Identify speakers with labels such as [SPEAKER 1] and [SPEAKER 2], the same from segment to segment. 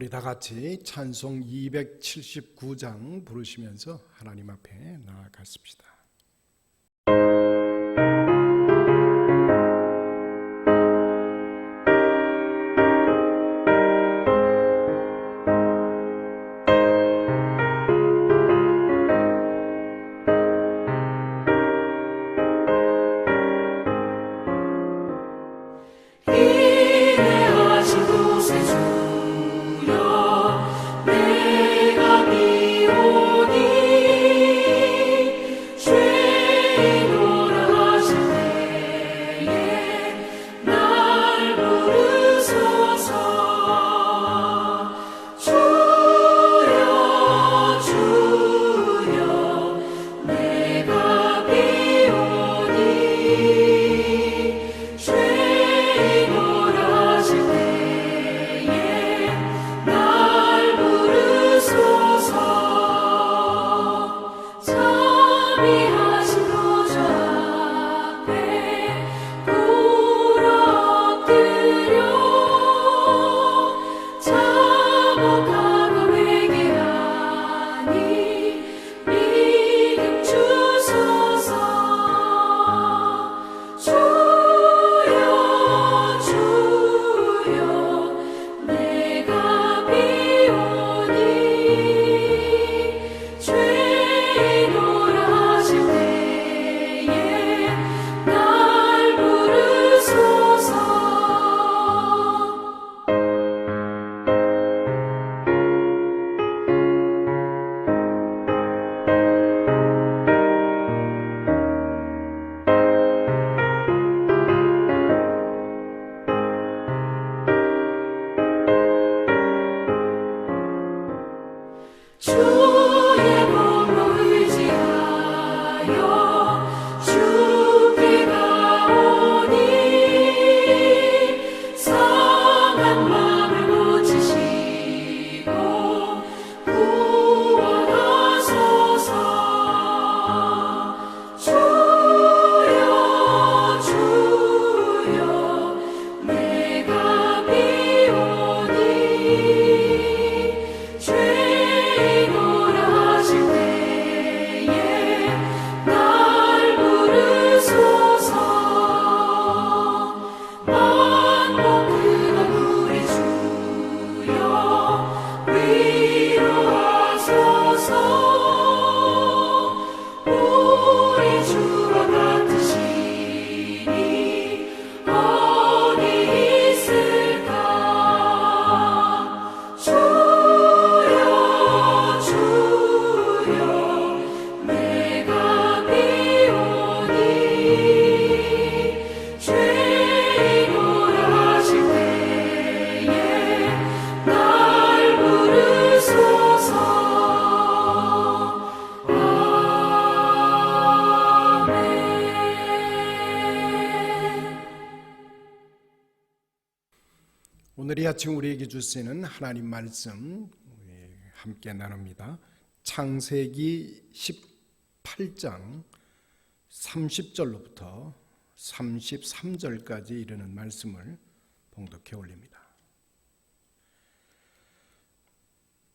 [SPEAKER 1] 우리 다 같이 찬송 279장 부르시면서 하나님 앞에 나아갔습니다. 오늘 이 아침 우리에게 주시는 하나님 말씀 함께 나눕니다. 창세기 18장 30절로부터 33절까지 이르는 말씀을 봉독해 올립니다.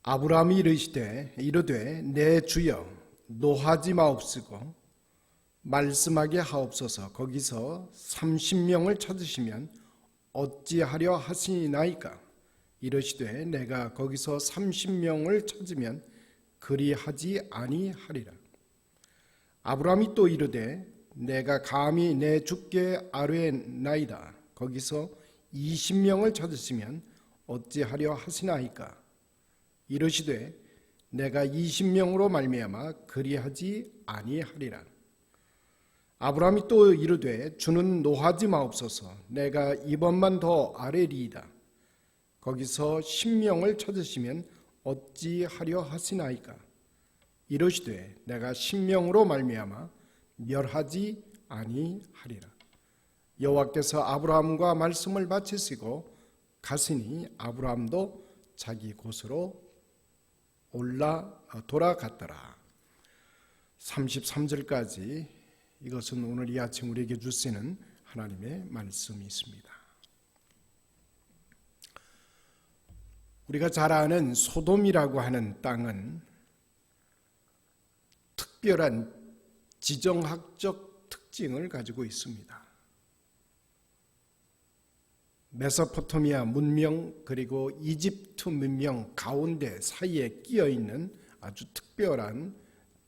[SPEAKER 1] 아브라함이 이르되 내 주여 노하지 마옵시고 말씀하게 하옵소서. 거기서 30명을 찾으시면 어찌하려 하시나이까? 이르시되 내가 거기서 30명을 찾으면 그리하지 아니하리라. 아브라함이 또 이르되 내가 감히 내 주께 아뢰나이다. 거기서 20명을 찾으시면 어찌하려 하시나이까? 이르시되 내가 20명으로 말미암아 그리하지 아니하리라. 아브라함이 또 이르되 주는 노하지 마옵소서. 내가 이번만 더 아뢰리이다. 거기서 10명을 찾으시면 어찌하려 하시나이까? 이르시되 내가 10명으로 말미암아 멸하지 아니하리라. 여호와께서 아브라함과 말씀을 마치시고 가시니 아브라함도 자기 곳으로 돌아갔더라. 33절까지 이것은 오늘 이 아침 우리에게 주시는 하나님의 말씀이 있습니다. 우리가 잘 아는 소돔이라고 하는 땅은 특별한 지정학적 특징을 가지고 있습니다. 메소포타미아 문명 그리고 이집트 문명 가운데 사이에 끼어 있는 아주 특별한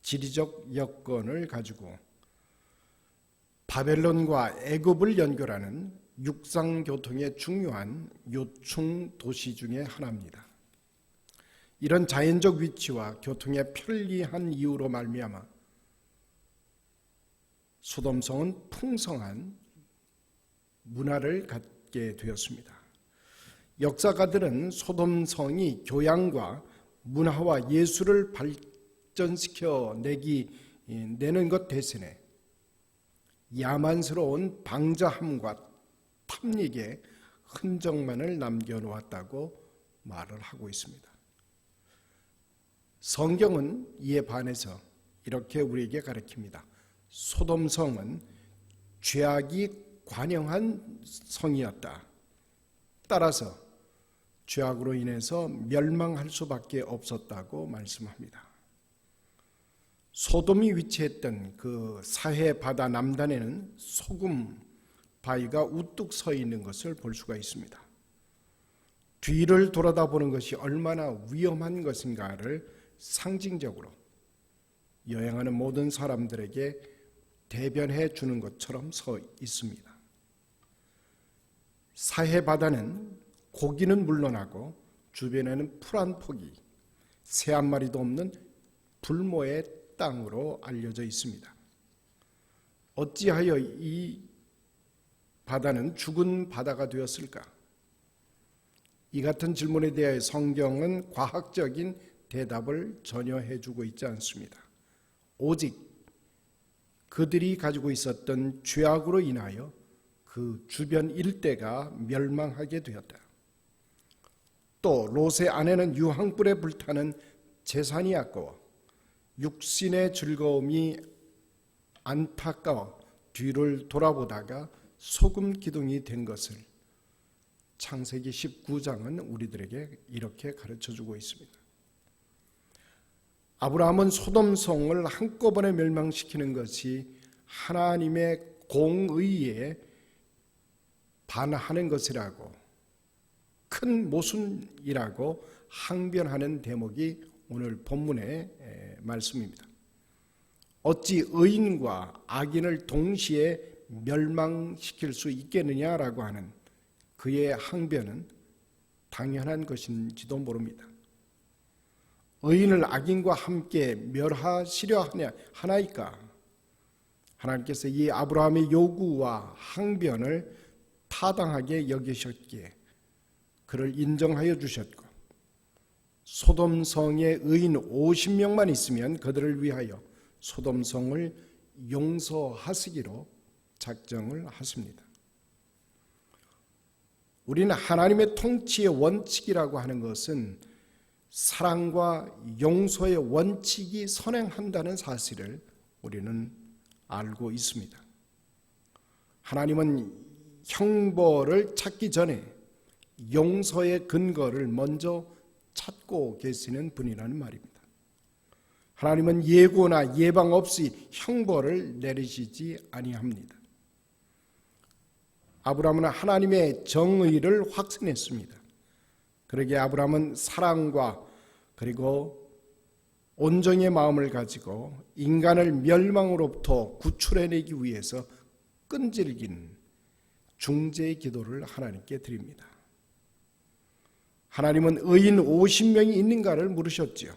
[SPEAKER 1] 지리적 여건을 가지고 바벨론과 애굽을 연결하는 육상교통의 중요한 요충 도시 중에 하나입니다. 이런 자연적 위치와 교통의 편리한 이유로 말미암아 소돔성은 풍성한 문화를 갖게 되었습니다. 역사가들은 소돔성이 교양과 문화와 예술을 발전시켜 내는 것 대신에 야만스러운 방자함과 탐닉의 흔적만을 남겨놓았다고 말을 하고 있습니다. 성경은 이에 반해서 이렇게 우리에게 가르칩니다. 소돔성은 죄악이 관영한 성이었다. 따라서 죄악으로 인해서 멸망할 수밖에 없었다고 말씀합니다. 소돔이 위치했던 그 사해 바다 남단에는 소금 바위가 우뚝 서 있는 것을 볼 수가 있습니다. 뒤를 돌아다보는 것이 얼마나 위험한 것인가를 상징적으로 여행하는 모든 사람들에게 대변해 주는 것처럼 서 있습니다. 사해 바다는 고기는 물론하고 주변에는 풀 한 폭이 새 한 마리도 없는 불모의 땅으로 알려져 있습니다. 어찌하여 이 바다는 죽은 바다가 되었을까? 이 같은 질문에 대해 성경은 과학적인 대답을 전혀 해주고 있지 않습니다. 오직 그들이 가지고 있었던 죄악으로 인하여 그 주변 일대가 멸망하게 되었다. 또 롯의 아내는 유황불에 불타는 재산이 아까워 육신의 즐거움이 안타까워 뒤를 돌아보다가 소금 기둥이 된 것을 창세기 19장은 우리들에게 이렇게 가르쳐주고 있습니다. 아브라함은 소돔성을 한꺼번에 멸망시키는 것이 하나님의 공의에 반하는 것이라고, 큰 모순이라고 항변하는 대목이 오늘 본문의 말씀입니다. 어찌 의인과 악인을 동시에 멸망시킬 수 있겠느냐라고 하는 그의 항변은 당연한 것인지도 모릅니다. 의인을 악인과 함께 멸하시려 하나이까? 하나님께서 이 아브라함의 요구와 항변을 타당하게 여기셨기에 그를 인정하여 주셨고, 소돔성에 의인 50명만 있으면 그들을 위하여 소돔성을 용서하시기로 작정을 하십니다. 우리는 하나님의 통치의 원칙이라고 하는 것은 사랑과 용서의 원칙이 선행한다는 사실을 우리는 알고 있습니다. 하나님은 형벌을 찾기 전에 용서의 근거를 먼저 찾고 계시는 분이라는 말입니다. 하나님은 예고나 예방 없이 형벌을 내리시지 아니합니다. 아브라함은 하나님의 정의를 확신했습니다. 그러기에 아브라함은 사랑과 그리고 온정의 마음을 가지고 인간을 멸망으로부터 구출해내기 위해서 끈질긴 중재의 기도를 하나님께 드립니다. 하나님은 의인 50명이 있는가를 물으셨지요.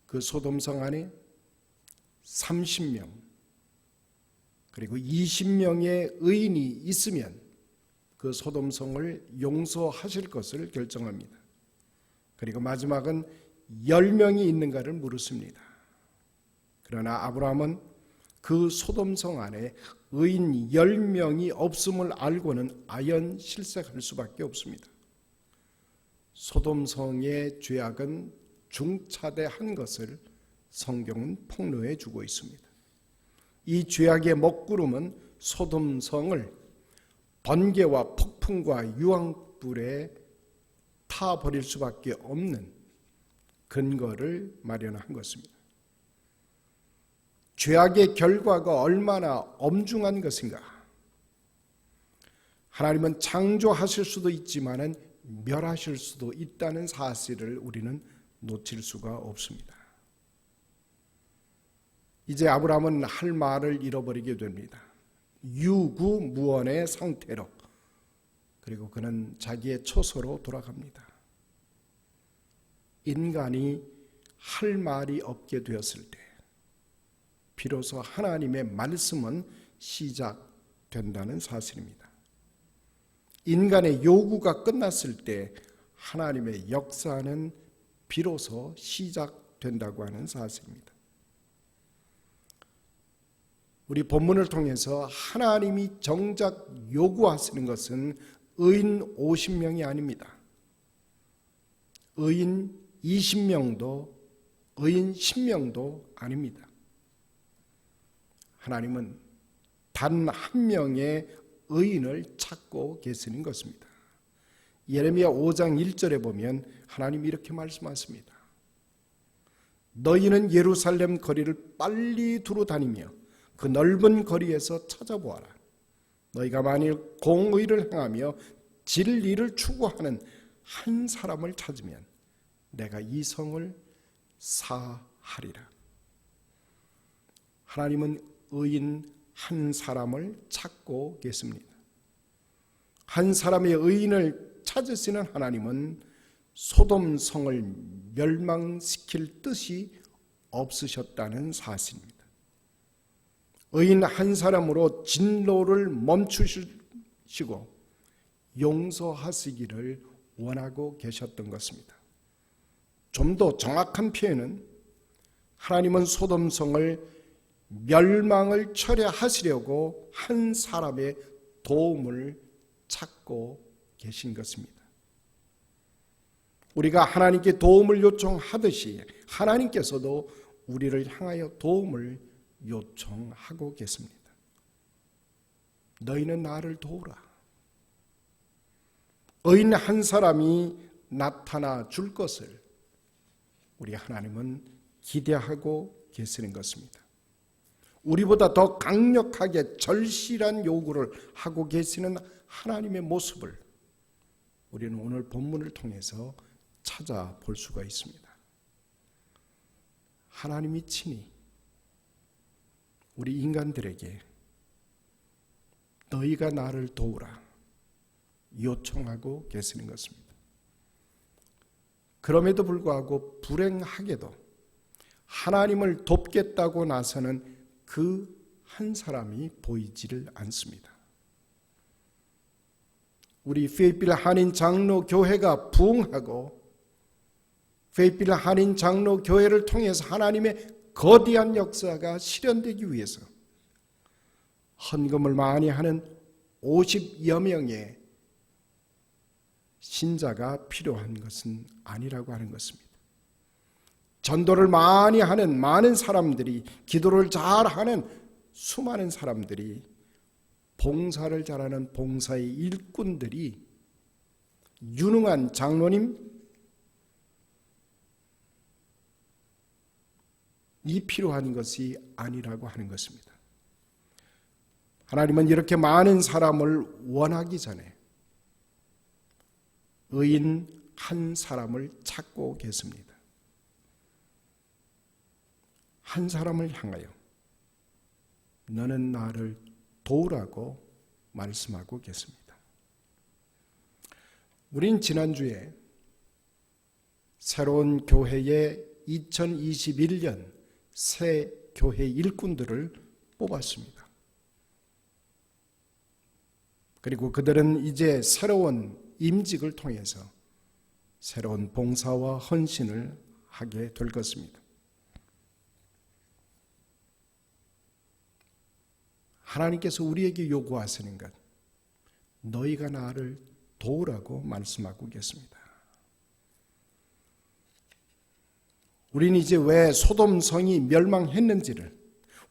[SPEAKER 1] 그 소돔성 안에 30명 그리고 20명의 의인이 있으면 그 소돔성을 용서하실 것을 결정합니다. 그리고 마지막은 10명이 있는가를 물었습니다. 그러나 아브라함은 그 소돔성 안에 의인 10명이 없음을 알고는 아연 실색할 수밖에 없습니다. 소돔성의 죄악은 중차대한 것을 성경은 폭로해 주고 있습니다. 이 죄악의 먹구름은 소돔성을 번개와 폭풍과 유황불에 파버릴 수밖에 없는 근거를 마련한 것입니다. 죄악의 결과가 얼마나 엄중한 것인가. 하나님은 창조하실 수도 있지만 멸하실 수도 있다는 사실을 우리는 놓칠 수가 없습니다. 이제 아브라함은 할 말을 잃어버리게 됩니다. 유구무원의 상태로. 그리고 그는 자기의 처소로 돌아갑니다. 인간이 할 말이 없게 되었을 때 비로소 하나님의 말씀은 시작된다는 사실입니다. 인간의 요구가 끝났을 때 하나님의 역사는 비로소 시작된다고 하는 사실입니다. 우리 본문을 통해서 하나님이 정작 요구하시는 것은 의인 50명이 아닙니다. 의인 20명도 의인 10명도 아닙니다. 하나님은 단 한 명의 의인을 찾고 계시는 것입니다. 예레미야 5장 1절에 보면 하나님이 이렇게 말씀하십니다. 너희는 예루살렘 거리를 빨리 두루 다니며 그 넓은 거리에서 찾아보아라. 너희가 만일 공의를 행하며 진리를 추구하는 한 사람을 찾으면 내가 이 성을 사하리라. 하나님은 의인 한 사람을 찾고 계십니다. 한 사람의 의인을 찾으시는 하나님은 소돔 성을 멸망시킬 뜻이 없으셨다는 사실입니다. 의인 한 사람으로 진노를 멈추시고 용서하시기를 원하고 계셨던 것입니다. 좀 더 정확한 표현은 하나님은 소돔 성을 멸망을 철회하시려고 한 사람의 도움을 찾고 계신 것입니다. 우리가 하나님께 도움을 요청하듯이 하나님께서도 우리를 향하여 도움을 요청하고 계십니다. 너희는 나를 도우라. 의인 한 사람이 나타나 줄 것을 우리 하나님은 기대하고 계시는 것입니다. 우리보다 더 강력하게 절실한 요구를 하고 계시는 하나님의 모습을 우리는 오늘 본문을 통해서 찾아볼 수가 있습니다. 하나님이 친히 우리 인간들에게 너희가 나를 도우라 요청하고 계시는 것입니다. 그럼에도 불구하고 불행하게도 하나님을 돕겠다고 나서는 그 한 사람이 보이지를 않습니다. 우리 페이필 한인 장로 교회가 부흥하고 페이필 한인 장로 교회를 통해서 하나님의 거대한 역사가 실현되기 위해서 헌금을 많이 하는 50여 명의 신자가 필요한 것은 아니라고 하는 것입니다. 전도를 많이 하는 많은 사람들이, 기도를 잘하는 수많은 사람들이, 봉사를 잘하는 봉사의 일꾼들이, 유능한 장로님 이 필요한 것이 아니라고 하는 것입니다. 하나님은 이렇게 많은 사람을 원하기 전에 의인 한 사람을 찾고 계십니다. 한 사람을 향하여 너는 나를 도우라고 말씀하고 계십니다. 우린 지난주에 새로운 교회의 2021년 새 교회 일꾼들을 뽑았습니다. 그리고 그들은 이제 새로운 임직을 통해서 새로운 봉사와 헌신을 하게 될 것입니다. 하나님께서 우리에게 요구하시는 것, 너희가 나를 도우라고 말씀하고 계십니다. 우리는 이제 왜 소돔 성이 멸망했는지를,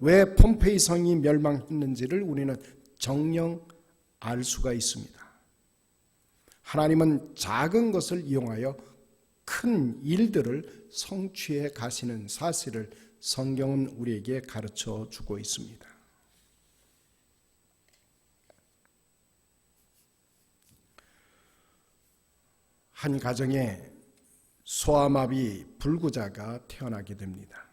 [SPEAKER 1] 왜 폼페이 성이 멸망했는지를 우리는 정녕 알 수가 있습니다. 하나님은 작은 것을 이용하여 큰 일들을 성취해 가시는 사실을 성경은 우리에게 가르쳐 주고 있습니다. 한 가정에 소아마비 불구자가 태어나게 됩니다.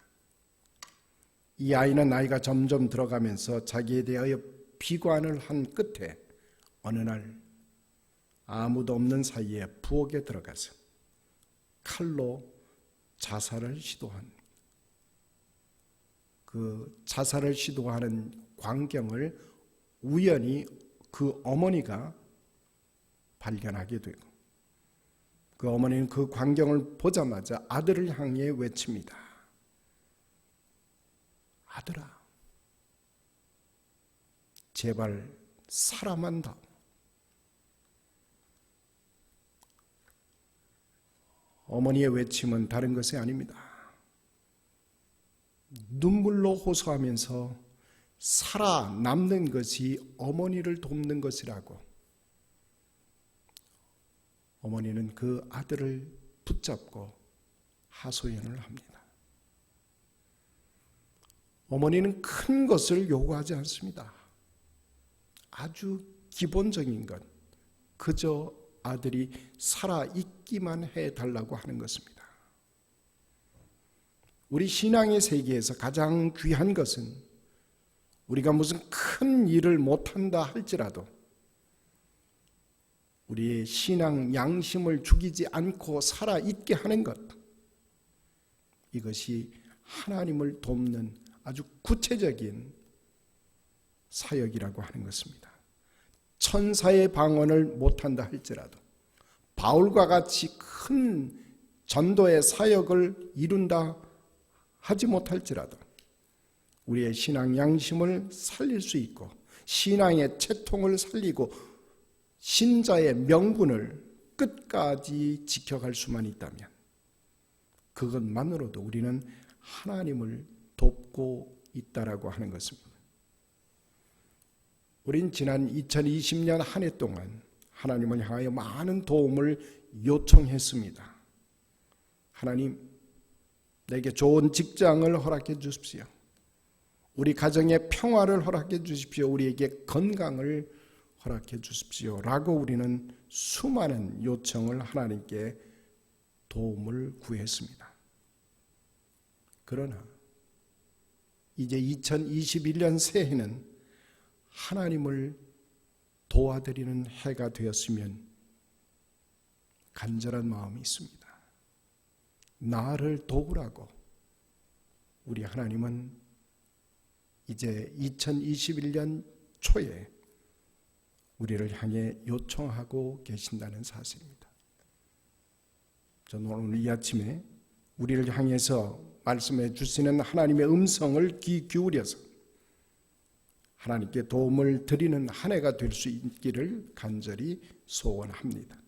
[SPEAKER 1] 이 아이는 나이가 점점 들어가면서 자기에 대하여 비관을 한 끝에 어느 날 아무도 없는 사이에 부엌에 들어가서 칼로 자살을 시도한, 그 자살을 시도하는 광경을 우연히 그 어머니가 발견하게 되고, 그 어머니는 그 광경을 보자마자 아들을 향해 외칩니다. 아들아, 제발 살아만 다오. 어머니의 외침은 다른 것이 아닙니다. 눈물로 호소하면서 살아남는 것이 어머니를 돕는 것이라고 어머니는 그 아들을 붙잡고 하소연을 합니다. 어머니는 큰 것을 요구하지 않습니다. 아주 기본적인 것, 그저 아들이 살아있기만 해달라고 하는 것입니다. 우리 신앙의 세계에서 가장 귀한 것은 우리가 무슨 큰 일을 못한다 할지라도 우리의 신앙 양심을 죽이지 않고 살아있게 하는 것, 이것이 하나님을 돕는 아주 구체적인 사역이라고 하는 것입니다. 천사의 방언을 못한다 할지라도, 바울과 같이 큰 전도의 사역을 이룬다 하지 못할지라도 우리의 신앙 양심을 살릴 수 있고 신앙의 채통을 살리고 신자의 명분을 끝까지 지켜갈 수만 있다면 그것만으로도 우리는 하나님을 돕고 있다라고 하는 것입니다. 우린 지난 2020년 한 해 동안 하나님을 향하여 많은 도움을 요청했습니다. 하나님, 내게 좋은 직장을 허락해 주십시오. 우리 가정에 평화를 허락해 주십시오. 우리에게 건강을 허락해 주십시오. 라고 우리는 수많은 요청을 하나님께 도움을 구했습니다. 그러나 이제 2021년 새해는 하나님을 도와드리는 해가 되었으면 간절한 마음이 있습니다. 나를 도우라고 우리 하나님은 이제 2021년 초에 우리를 향해 요청하고 계신다는 사실입니다. 저는 오늘 이 아침에 우리를 향해서 말씀해 주시는 하나님의 음성을 귀 기울여서 하나님께 도움을 드리는 한 해가 될 수 있기를 간절히 소원합니다.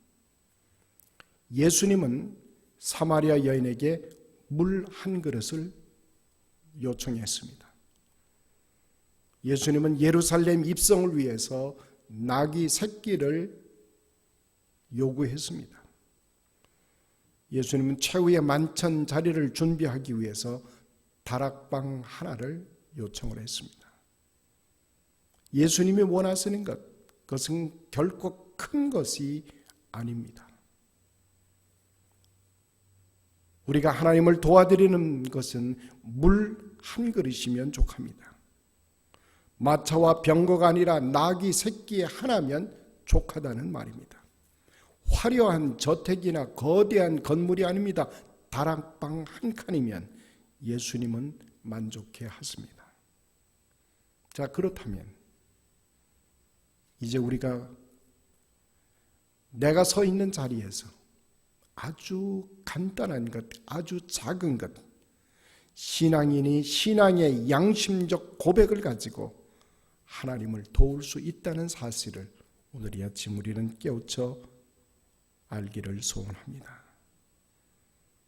[SPEAKER 1] 예수님은 사마리아 여인에게 물 한 그릇을 요청했습니다. 예수님은 예루살렘 입성을 위해서 나귀 새끼를 요구했습니다. 예수님은 최후의 만찬 자리를 준비하기 위해서 다락방 하나를 요청을 했습니다. 예수님이 원하시는 것, 그것은 결코 큰 것이 아닙니다. 우리가 하나님을 도와드리는 것은 물 한 그릇이면 족합니다. 마차와 병거가 아니라 나귀 새끼 하나면 족하다는 말입니다. 화려한 저택이나 거대한 건물이 아닙니다. 다락방 한 칸이면 예수님은 만족해 하십니다. 자, 그렇다면 이제 우리가 내가 서 있는 자리에서 아주 간단한 것, 아주 작은 것, 신앙인이 신앙의 양심적 고백을 가지고 하나님을 도울 수 있다는 사실을 오늘 이 아침 우리는 깨우쳐 알기를 소원합니다.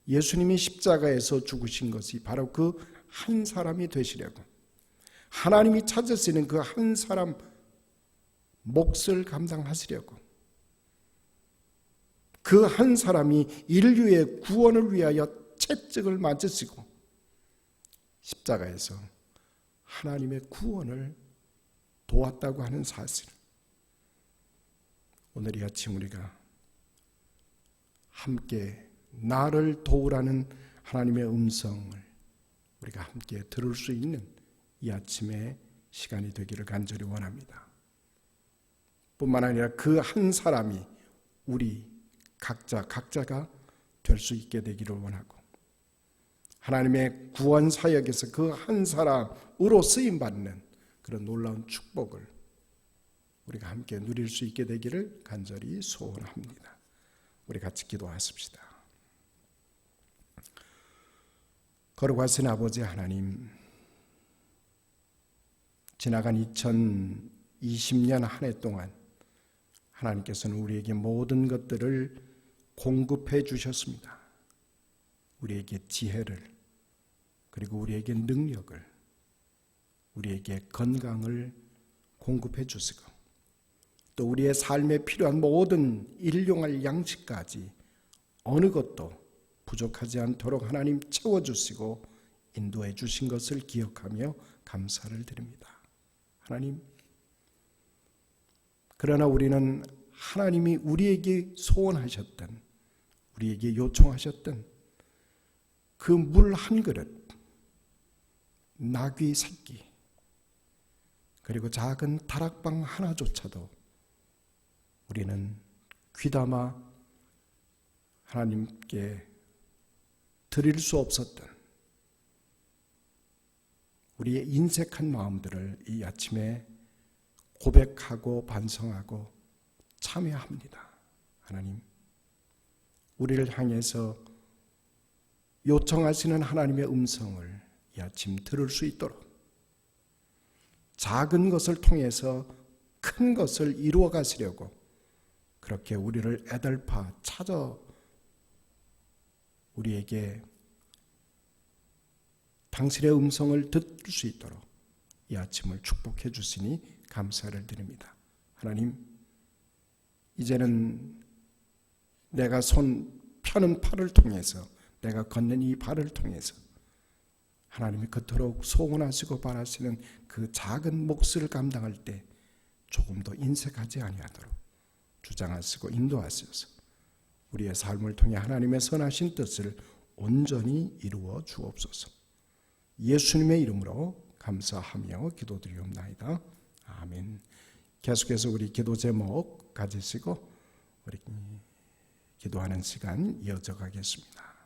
[SPEAKER 1] 예수님이 십자가에서 죽으신 것이 바로 그 한 사람이 되시려고, 하나님이 찾으시는 그 한 사람 몫을 감당하시려고, 그 한 사람이 인류의 구원을 위하여 채찍을 맞으시고 십자가에서 하나님의 구원을 도왔다고 하는 사실, 오늘 이 아침 우리가 함께 나를 도우라는 하나님의 음성을 우리가 함께 들을 수 있는 이 아침의 시간이 되기를 간절히 원합니다. 뿐만 아니라 그 한 사람이 우리 각자가 될 수 있게 되기를 원하고, 하나님의 구원 사역에서 그 한 사람으로 쓰임받는 그런 놀라운 축복을 우리가 함께 누릴 수 있게 되기를 간절히 소원합니다. 우리 같이 기도하십시다. 거룩하신 아버지 하나님, 지나간 2020년 한 해 동안 하나님께서는 우리에게 모든 것들을 공급해 주셨습니다. 우리에게 지혜를, 그리고 우리에게 능력을, 우리에게 건강을 공급해 주시고, 또 우리의 삶에 필요한 모든 일용할 양식까지 어느 것도 부족하지 않도록 하나님 채워주시고 인도해 주신 것을 기억하며 감사를 드립니다. 하나님, 그러나 우리는 하나님이 우리에게 소원하셨던, 우리에게 요청하셨던 그 물 한 그릇, 나귀 새끼, 그리고 작은 다락방 하나조차도 우리는 귀담아 하나님께 드릴 수 없었던 우리의 인색한 마음들을 이 아침에 고백하고 반성하고 참여합니다. 하나님, 우리를 향해서 요청하시는 하나님의 음성을 이 아침 들을 수 있도록, 작은 것을 통해서 큰 것을 이루어 가시려고 그렇게 우리를 애달파 찾아 우리에게 당신의 음성을 들을 수 있도록 이 아침을 축복해 주시니 감사를 드립니다. 하나님, 이제는 내가 손 펴는 팔을 통해서, 내가 걷는 이 발을 통해서 하나님이 그토록 소원하시고 바라시는 그 작은 몫을 감당할 때 조금 더 인색하지 아니하도록 주장하시고 인도하셔서 우리의 삶을 통해 하나님의 선하신 뜻을 온전히 이루어 주옵소서. 예수님의 이름으로 감사하며 기도드리옵나이다. 아멘. 계속해서 우리 기도 제목 가지시고 우리 기도하는 시간 이어져 가겠습니다.